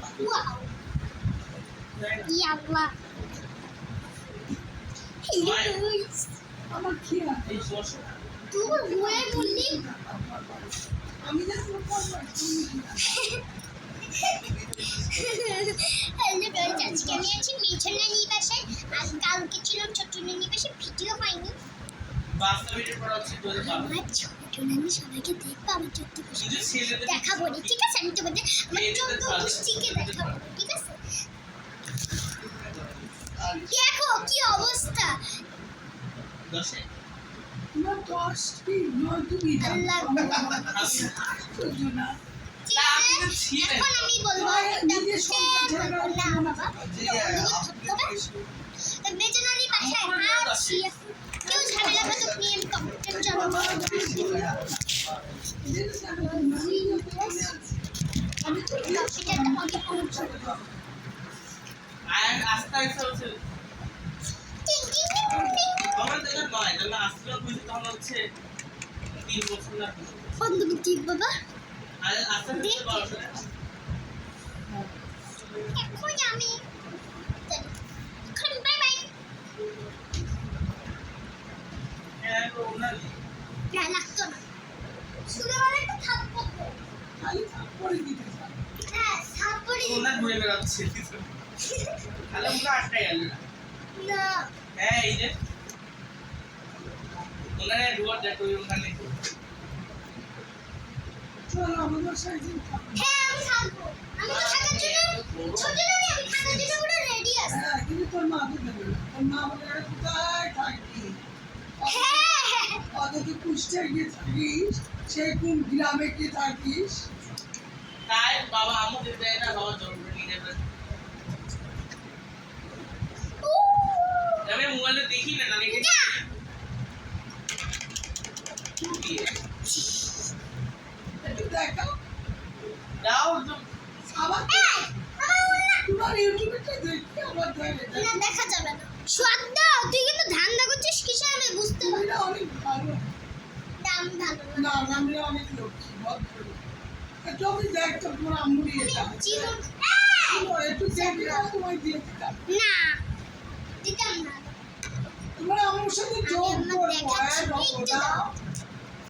Wow. Yalla. Hey guys. আমার কি এই সমস্যা তুই বলে বললি আমি না তোর হ্যালো গাইস, আজকে আমি আছি মেছনা নিবাসে। আর কালকে ছিলাম ছোট নিবাসে, ভিডিও পাইনি। বাস্তব ভিডিও করা হচ্ছে তোদের বাবা আমার ছোট নানি সবাইকে দেখবো, আমার চোদ্দ দেখাবো রে, ঠিক আছে? আমি তোমাদের আমার চোদ্দ গোষ্ঠীকে দেখাবো, ঠিক আছে? দেখো কি অবস্থা। দশে না দশটি নয় তুমি আল্লাহ না ঠিক আছে, এখন আমি বলবো না বাবা, মেছনারি বাসায় আছি। কেউ ঝামেলা করতে নিয়ে কম্পিউটার চালাবো। আমি তো কম্পিউটারটা অনেক পড়ছো। আর আস্তে আস্তে হচ্ছে আমার দেখা নয় তাহলে আস্তে বুঝি তখন হচ্ছে 3 বছর না বন্ধু ঠিক বাবা। আর আস্তে আস্তে বড় হবে এখন আমি এখন বাই বাই। হ্যাঁ ওনা না লাগতো না, শুধু আমার একটা থাপ্পড় দাও। খালি থাপ্পড়ে দিতে চাই হ্যাঁ থাপ্পড় ওনা ঘুরে বেড়াচ্ছে তাহলে ওনা আটকাই গেল না। হ্যাঁ এই যে ওনা ডুয়ার দেখো ওখানে চলো আমাদের সাইজে হ্যাঁ আমি থাকবো, আমি তো থাকার জন্য ছোট নই, আমি থাকার জন্য পুরো রেডি আছি। হ্যাঁ কিন্তু তোর মা তো দেবে না। তোর মা বলে কোথায় থাকি হ্যাঁ অত কুষ্টিয়া গিয়ে থাকিস সেই কোন গ্রামে গিয়ে থাকিস তাই বাবা আমাকে দেয় না বাবা জোর করে নিয়ে যাবে আমি মোবাইলে দেখি না নাকি একটু দেখাও দাও তো আবার তোমার ইউটিউবেটা দেখি আমার ধরে না দেখা যাবে না। শ্রদ্ধা, তুই কিন্তু ধান্দা করছিস কিসে আমি বুঝতে পারি। না অনেক ভালো দাম ভালো না আমি অনেক লক্ষ্মী ভদ্র একটু আমি দেখ তো তোমার আম্মুরি এটা জীবন একটু দেখে তোমায় দিয়ে দিতাম না দিতাম না। তোমার আম্মুর সাথে আমি যোগ আমার করবো দেখাচ্ছি, এই তো দাও।